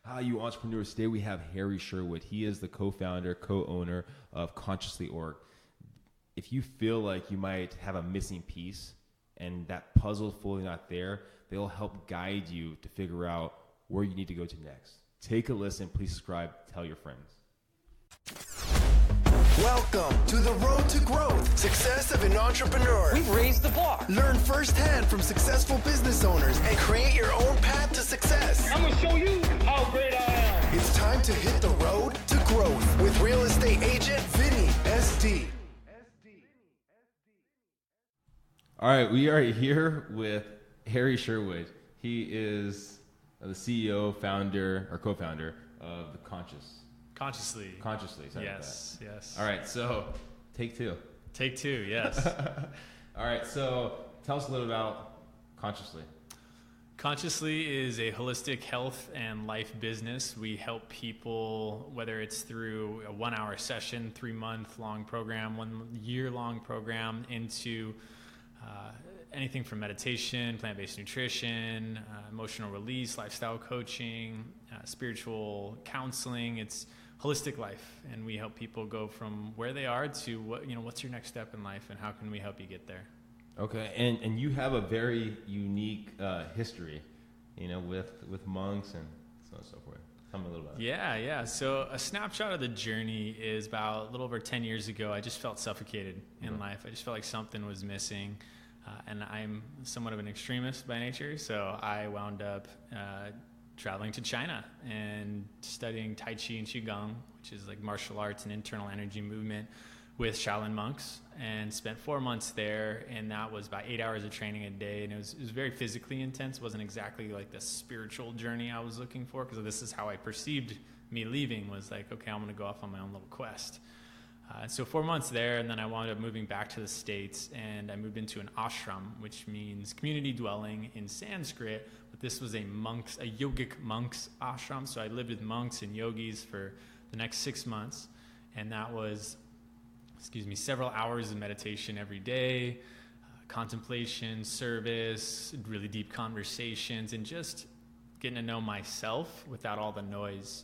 Hi, you entrepreneurs. Today we have Sherwood. He is the co-founder, co-owner of Consciously.org. If you feel like you might have a missing piece and that puzzle fully not there, they'll help guide you to figure out where you need to go to next. Take a listen. Please subscribe. Tell your friends. Welcome to the road to growth, success of an entrepreneur. We've raised the bar. Learn firsthand from successful business owners and create your own path to success. I'm going to show you how great I am. It's time to hit the road to growth with real estate agent Vinnie SD. All right, we are here with Sherwood. He is the CEO, founder, or co-founder of the Consciously. Yes. All right, so take two. Take two, yes. All right, so tell us a little about Consciously. Consciously is a holistic health and life business. We help people, whether it's through a 1-hour session, 3-month-long program, 1-year-long program, into anything from meditation, plant-based nutrition, emotional release, lifestyle coaching, spiritual counseling. It's holistic life, and we help people go from where they are to what's your next step in life, and how can we help you get there? Okay, and you have a very unique history, with monks and so on and so forth. Tell me a little about it. Yeah. So a snapshot of the journey is about a little over 10 years ago. I just felt suffocated in life. I just felt like something was missing, and I'm somewhat of an extremist by nature, so I wound up traveling to China and studying Tai Chi and Gong, which is like martial arts and internal energy movement with Shaolin monks, and spent 4 months there. And that was about 8 hours of training a day. And it was very physically intense. It wasn't exactly like the spiritual journey I was looking for, because this is how I perceived me leaving, was like, okay, I'm going to go off on my own little quest. So 4 months there, and then I wound up moving back to the States, and I moved into an ashram, which means community dwelling in Sanskrit. But this was a yogic monks ashram. So I lived with monks and yogis for the next 6 months, and that was, several hours of meditation every day, contemplation, service, really deep conversations, and just getting to know myself without all the noise.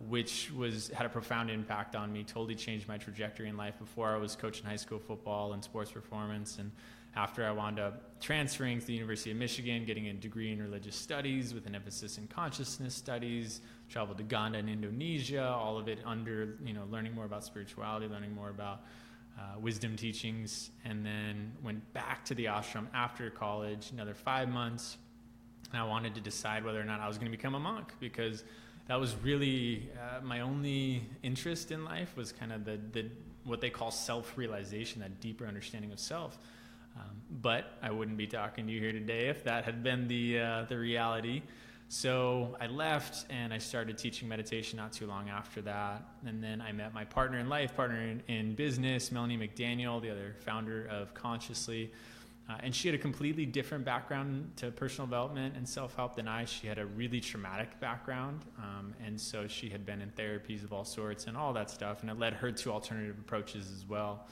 Which had a profound impact on me, totally changed my trajectory in life. Before, I was coaching high school football and sports performance, and after I wound up transferring to the University of Michigan, getting a degree in religious studies with an emphasis in consciousness studies, traveled to Ghana and Indonesia, all of it under, learning more about spirituality, learning more about wisdom teachings, and then went back to the ashram after college, another 5 months, and I wanted to decide whether or not I was going to become a monk, because that was really my only interest in life, was kind of the what they call self-realization, that deeper understanding of self. But I wouldn't be talking to you here today if that had been the reality. So I left, and I started teaching meditation not too long after that. And then I met my partner in life, partner in business, Melanie McDaniel, the other founder of Consciously. And she had a completely different background to personal development and self-help than I. She had a really traumatic background, and so she had been in therapies of all sorts and all that stuff, and it led her to alternative approaches as well.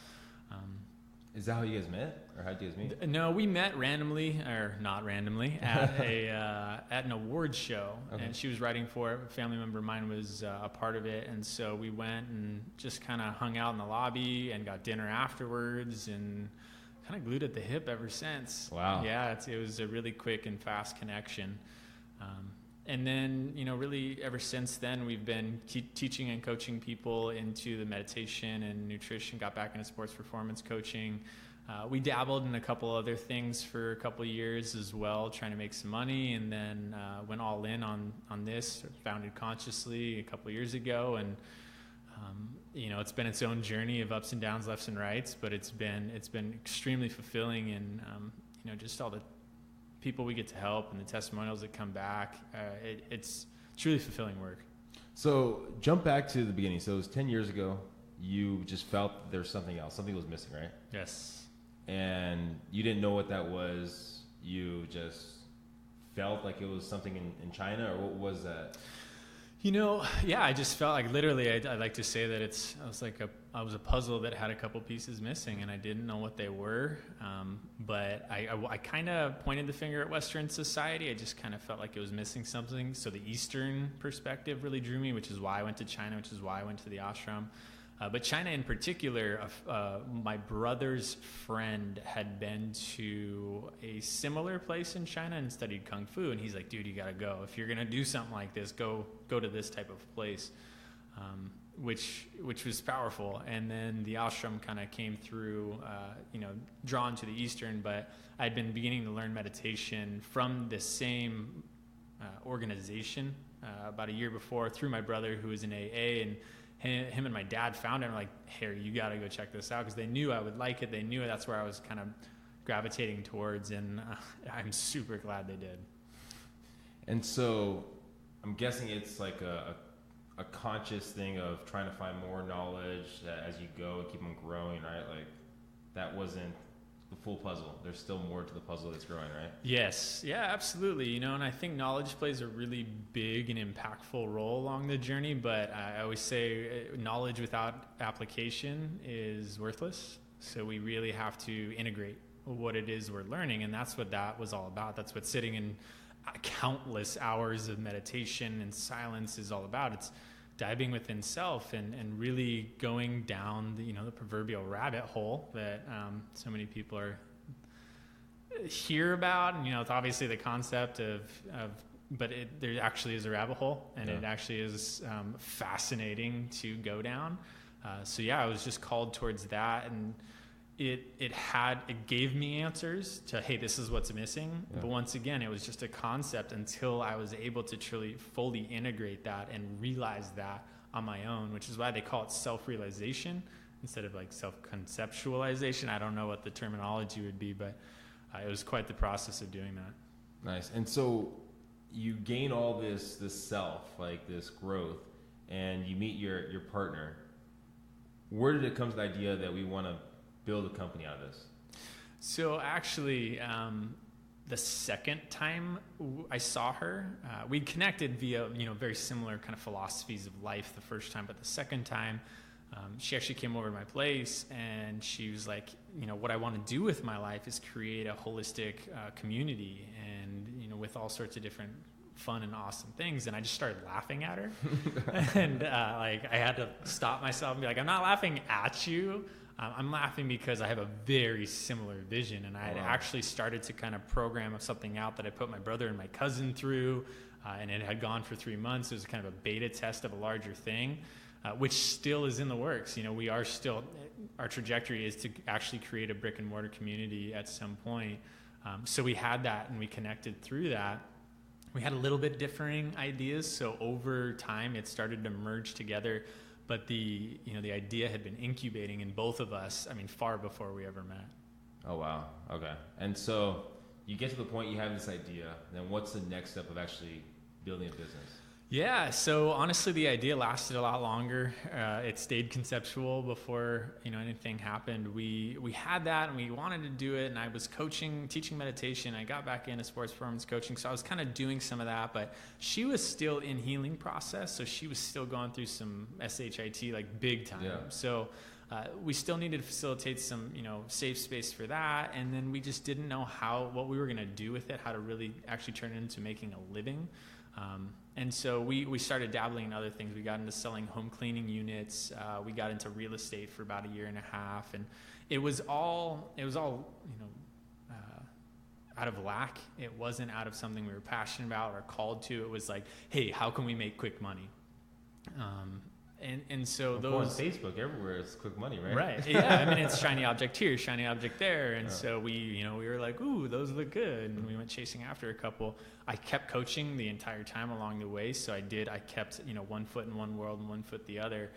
Is that how you guys met, or how did you guys meet? No, we met randomly, or not randomly, at at an awards show. Okay. And she was writing for it. A family member of mine was a part of it, and so we went and just kind of hung out in the lobby and got dinner afterwards, and kind of glued at the hip ever since. Wow. Yeah, it was a really quick and fast connection. And then, really ever since then, we've been teaching and coaching people into the meditation and nutrition, got back into sports performance coaching. We dabbled in a couple other things for a couple of years as well, trying to make some money, and then went all in on this, founded Consciously a couple of years ago, and it's been its own journey of ups and downs, lefts and rights, but it's been extremely fulfilling, and just all the people we get to help and the testimonials that come back, it's truly fulfilling work. So jump back to the beginning. So it was 10 years ago. You just felt there's something else. Something was missing, right? Yes. And you didn't know what that was. You just felt like it was something in China, or what was that? Yeah, I just felt like literally, I like to say that I was a puzzle that had a couple pieces missing, and I didn't know what they were. But I kind of pointed the finger at Western society. I just kind of felt like it was missing something. So the Eastern perspective really drew me, which is why I went to China, which is why I went to the ashram. But China in particular, my brother's friend had been to a similar place in China and studied Kung Fu. And he's like, dude, you got to go. If you're going to do something like this, go to this type of place, which was powerful. And then the ashram kind of came through, drawn to the Eastern. But I'd been beginning to learn meditation from the same organization about a year before through my brother who was in AA. And him and my dad found it and were like, Harry, you got to go check this out, because they knew I would like it. They knew that's where I was kind of gravitating towards, and I'm super glad they did. And so I'm guessing it's like a conscious thing of trying to find more knowledge as you go and keep on growing, right? Like that wasn't the full puzzle. There's still more to the puzzle that's growing, right? Yes. Yeah, absolutely. And I think knowledge plays a really big and impactful role along the journey, but I always say knowledge without application is worthless. So we really have to integrate what it is we're learning, and that's what that was all about. That's what sitting in countless hours of meditation and silence is all about. It's diving within self and really going down the proverbial rabbit hole that so many people hear about. And it's obviously the concept but there actually is a rabbit hole, and it actually is fascinating to go down. I was just called towards that, and it gave me answers to, hey, this is what's missing. But once again, it was just a concept until I was able to truly fully integrate that and realize that on my own, which is why they call it self-realization instead of like self-conceptualization. I don't know what the terminology would be, but it was quite the process of doing that. Nice. And so you gain all this self, like this growth, and you meet your partner. Where did it come to the idea that we want to build a company out of this? So actually, the second time I saw her, we connected via, very similar kind of philosophies of life the first time, but the second time, she actually came over to my place and she was like, what I want to do with my life is create a holistic community and, with all sorts of different fun and awesome things. And I just started laughing at her. And I had to stop myself and be like, I'm not laughing at you. I'm laughing because I have a very similar vision, and I had actually started to kind of program something out that I put my brother and my cousin through, and it had gone for 3 months. It was kind of a beta test of a larger thing, which still is in the works. We are still, our trajectory is to actually create a brick and mortar community at some point. So we had that, and we connected through that. We had a little bit differing ideas, so over time it started to merge together. But the idea had been incubating in both of us, far before we ever met. Oh, wow. Okay. And so you get to the point you have this idea, then what's the next step of actually building a business? Yeah. So honestly, the idea lasted a lot longer. It stayed conceptual before, anything happened. We had that and we wanted to do it. And I was teaching meditation. I got back into sports performance coaching. So I was kind of doing some of that, but she was still in healing process. So she was still going through some SHIT, like big time. Yeah. So we still needed to facilitate some, safe space for that. And then we just didn't know what we were going to do with it, how to really actually turn it into making a living. And so we started dabbling in other things. We got into selling home cleaning units. We got into real estate for about 1.5 years. And it was all, out of lack. It wasn't out of something we were passionate about or called to. It was like, hey, how can we make quick money? And so those on Facebook everywhere is quick money, right? Right. Yeah. It's shiny object here, shiny object there. And so we were like, ooh, those look good. And we went chasing after a couple. I kept coaching the entire time along the way. So I kept, 1 foot in one world and 1 foot the other.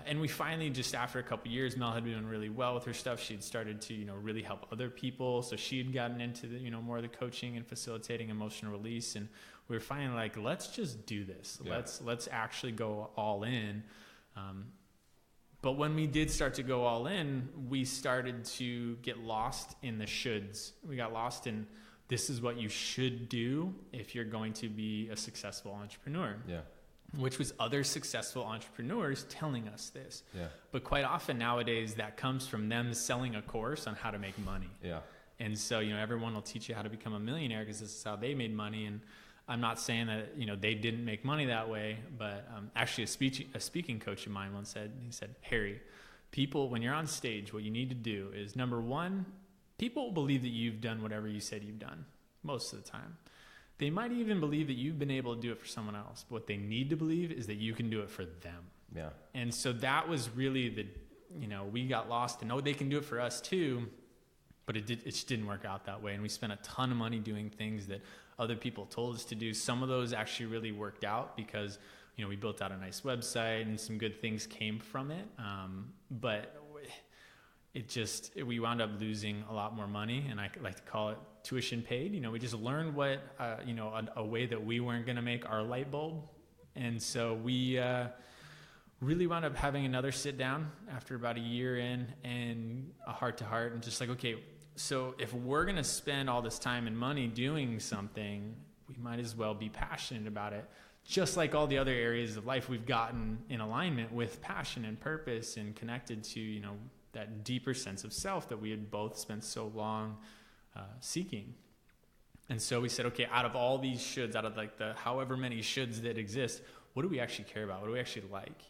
And we finally, just after a couple years, Mel had been doing really well with her stuff. She'd started to, really help other people. So she had gotten into the, more of the coaching and facilitating emotional release. And we were finally like, let's just do this. Yeah. Let's actually go all in. But when we did start to go all in, we started to get lost in the shoulds. We got lost in, this is what you should do if you're going to be a successful entrepreneur. Yeah. which was other successful entrepreneurs telling us this. Yeah. But quite often nowadays that comes from them selling a course on how to make money. Yeah. And so, everyone will teach you how to become a millionaire because this is how they made money. And I'm not saying that, they didn't make money that way, but actually a speaking coach of mine once said, Harry, people, when you're on stage, what you need to do is, number one, people will believe that you've done whatever you said you've done most of the time. They might even believe that you've been able to do it for someone else. But what they need to believe is that you can do it for them. Yeah. And so that was really we got lost and they can do it for us too. But it just didn't work out that way. And we spent a ton of money doing things that other people told us to do. Some of those actually really worked out because, we built out a nice website and some good things came from it. But we wound up losing a lot more money, and I like to call it tuition paid. We just learned what, a way that we weren't going to make our light bulb. And so we really wound up having another sit down after about a year in and a heart to heart and just like, okay, so if we're going to spend all this time and money doing something, we might as well be passionate about it. Just like all the other areas of life, we've gotten in alignment with passion and purpose and connected to, that deeper sense of self that we had both spent so long seeking. And so we said, okay, out of all these shoulds, out of like the however many shoulds that exist, what do we actually care about? What do we actually like?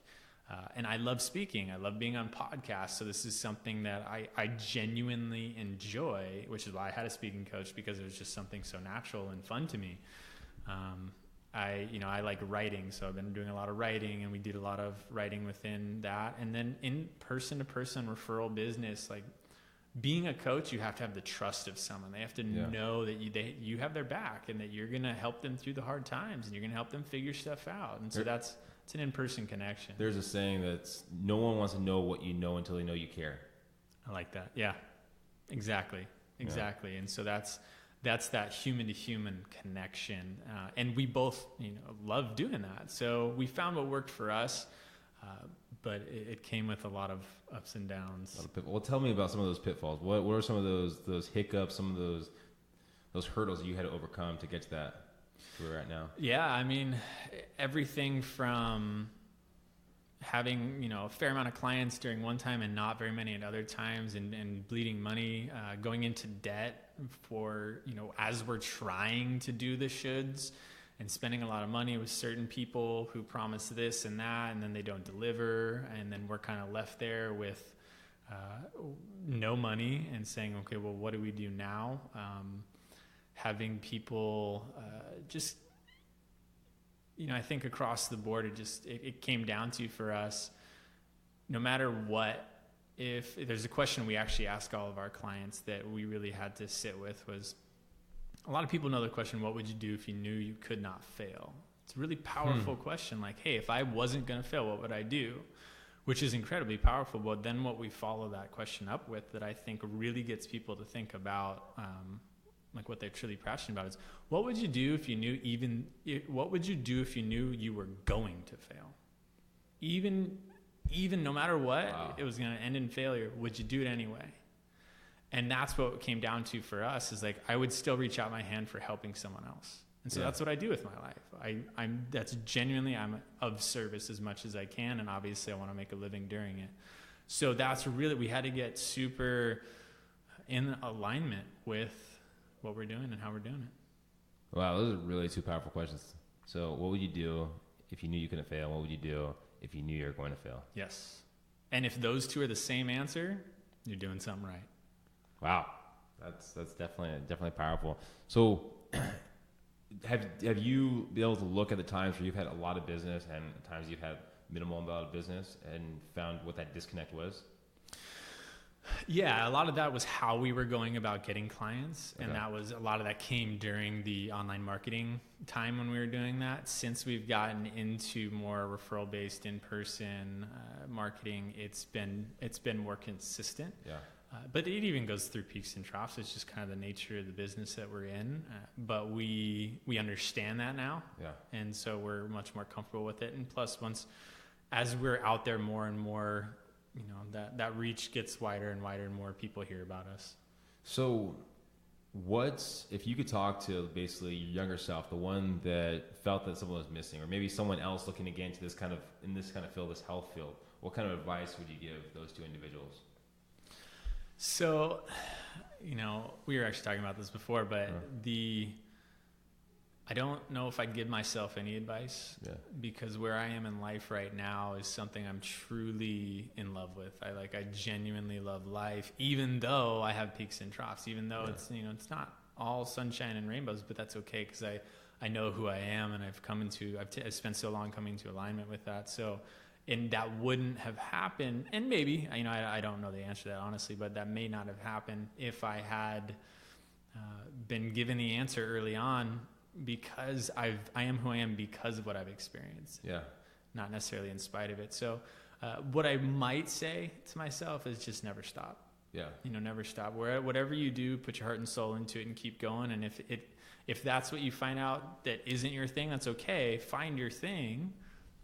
And I love speaking. I love being on podcasts. So this is something that I genuinely enjoy, which is why I had a speaking coach, because it was just something so natural and fun to me. I like writing, so I've been doing a lot of writing, and we did a lot of writing within that. And then in person-to-person referral business, like being a coach, you have to have the trust of someone. They have to know that you have their back and that you're going to help them through the hard times and you're going to help them figure stuff out. And so it's an in-person connection. There's a saying that's no one wants to know what you know until they know you care. I like that. Yeah, exactly. Yeah. And so that's that human to human connection. And we both, love doing that. So we found what worked for us, but it came with a lot of ups and downs. Well, tell me about some of those pitfalls. What are some of those hiccups, some of those hurdles that you had to overcome to get to that where we're at now? Yeah. I mean, everything from having, a fair amount of clients during one time and not very many at other times, and bleeding money, going into debt for, as we're trying to do the shoulds, and spending a lot of money with certain people who promise this and that, and then they don't deliver. And then we're kind of left there with no money and saying, okay, well, what do we do now? Having people just, I think across the board, it came down to, for us, no matter what, if there's a question we actually ask all of our clients that we really had to sit with, was, a lot of people know the question, what would you do if you knew you could not fail? It's a really powerful question. Like, hey, if I wasn't going to fail, what would I do? Which is incredibly powerful. But then what we follow that question up with, that I think really gets people to think about, like what they're truly passionate about, is what would you do if you knew what would you do if you knew you were going to fail? Even no matter what, it was going to end in failure. Would you do it anyway? And that's what it came down to for us, is like, I would still reach out my hand for helping someone else. And so that's what I do with my life. I'm of service as much as I can. And obviously I want to make a living doing it. So that's really, we had to get super in alignment with what we're doing and how we're doing it. Wow. Those are really two powerful questions. So what would you do if you knew you couldn't fail? What would you do if you knew you were going to fail? Yes. And if those two are the same answer, you're doing something right. Wow, that's definitely powerful. So, have you been able to look at the times where you've had a lot of business and times you've had minimal amount of business and found what that disconnect was? Yeah, a lot of that was how we were going about getting clients, and Okay. a lot of that came during the online marketing time when we were doing that. Since we've gotten into more referral-based in-person marketing, it's been more consistent. Yeah. But it even goes through peaks and troughs. It's just kind of the nature of the business that we're in. But we understand that now. Yeah. And so we're much more comfortable with it. And plus, as we're out there more and more, that reach gets wider and wider and more people hear about us. So if you could talk to basically your younger self, the one that felt that someone was missing, or maybe someone else looking to get into this kind of field, this health field, what kind of advice would you give those two individuals? So, we were actually talking about this before, but I don't know if I'd give myself any advice, because where I am in life right now is something I'm truly in love with. I genuinely love life, even though I have peaks and troughs, even though it's not all sunshine and rainbows, but that's okay, because I know who I am, and I've spent so long coming to alignment with that. So, and that wouldn't have happened, and maybe, I don't know the answer to that honestly, but that may not have happened if I had been given the answer early on, because I am who I am because of what I've experienced. Yeah. Not necessarily in spite of it. So what I might say to myself is just never stop. Yeah. Never stop. Whatever you do, put your heart and soul into it and keep going. And if that's what you find out that isn't your thing, that's okay. Find your thing,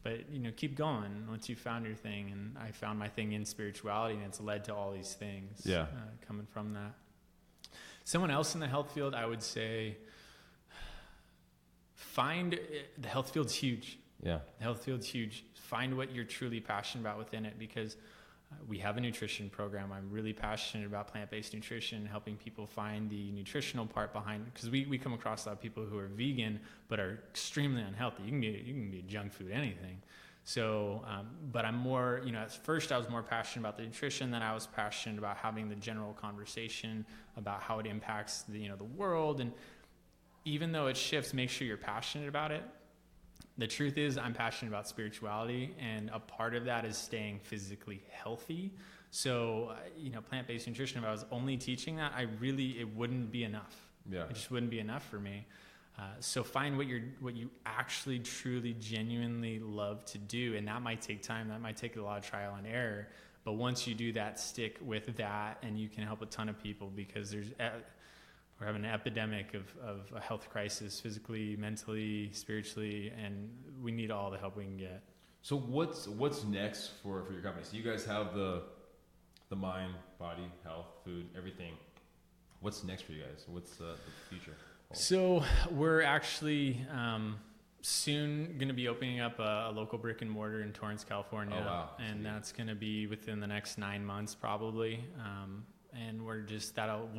but keep going once you found your thing. And I found my thing in spirituality, and it's led to all these things coming from that. Someone else in the health field, I would say, the health field's huge. Yeah. The health field's huge. Find what you're truly passionate about within it, because we have a nutrition program. I'm really passionate about plant-based nutrition, helping people find the nutritional part behind it, because we come across a lot of people who are vegan but are extremely unhealthy. You can be junk food, anything. So, but I'm more, at first I was more passionate about the nutrition, then I was passionate about having the general conversation about how it impacts the world. And even though it shifts, make sure you're passionate about it. The truth is, I'm passionate about spirituality, and a part of that is staying physically healthy. So, plant-based nutrition, if I was only teaching that, it wouldn't be enough. Yeah. It just wouldn't be enough for me. So find what you actually, truly, genuinely love to do, and that might take time. That might take a lot of trial and error. But once you do that, stick with that, and you can help a ton of people, because we're having an epidemic of a health crisis, physically, mentally, spiritually, and we need all the help we can get. So what's next for your company? So you guys have the mind, body, health, food, everything. What's next for you guys? What's the future? So we're actually soon going to be opening up a local brick and mortar in Torrance, California. Oh, wow. And that's going to be within the next 9 months probably. And we'll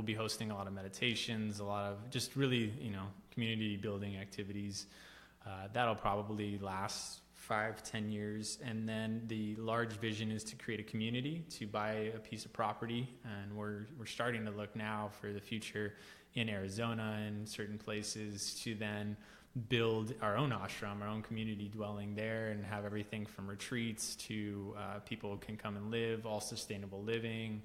be hosting a lot of meditations, a lot of just really, community building activities. That'll probably last 5-10 years. And then the large vision is to create a community, to buy a piece of property. And we're starting to look now for the future in Arizona and certain places to then build our own ashram, our own community dwelling there, and have everything from retreats to people can come and live, all sustainable living.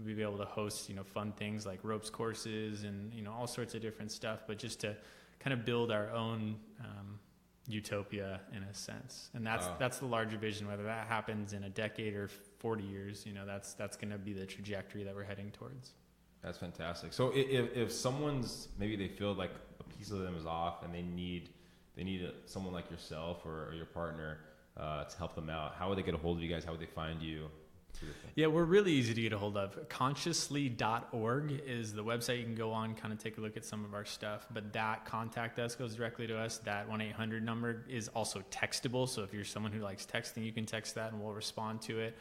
We'll be able to host, fun things like ropes courses and, all sorts of different stuff, but just to kind of build our own utopia in a sense. And that's the larger vision. Whether that happens in a decade or 40 years, that's going to be the trajectory that we're heading towards. That's fantastic. So if someone's, maybe they feel like a piece of them is off and they need someone like yourself or your partner to help them out, how would they get a hold of you guys? How would they find you? Yeah, we're really easy to get a hold of. Consciously.org is the website. You can go on, kind of take a look at some of our stuff. But that contact us goes directly to us. That 1-800 number is also textable. So if you're someone who likes texting, you can text that and we'll respond to it.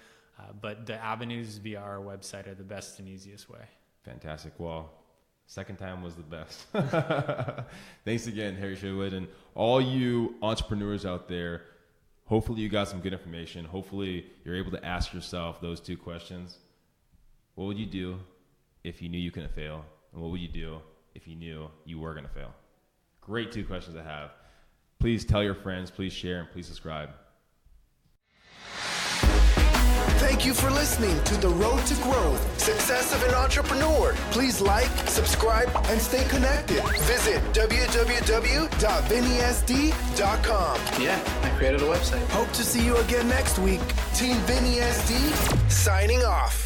But the avenues via our website are the best and easiest way. Fantastic. Well, second time was the best. Thanks again, Harry Sherwood. And all you entrepreneurs out there, hopefully you got some good information. Hopefully you're able to ask yourself those two questions. What would you do if you knew you couldn't fail? And what would you do if you knew you were going to fail? Great two questions to have. Please tell your friends, please share, and please subscribe. Thank you for listening to The Road to Growth, Success of an Entrepreneur. Please like, subscribe, and stay connected. Visit www.VinnieSD.com. Yeah, I created a website. Hope to see you again next week. Team Vinnie SD, signing off.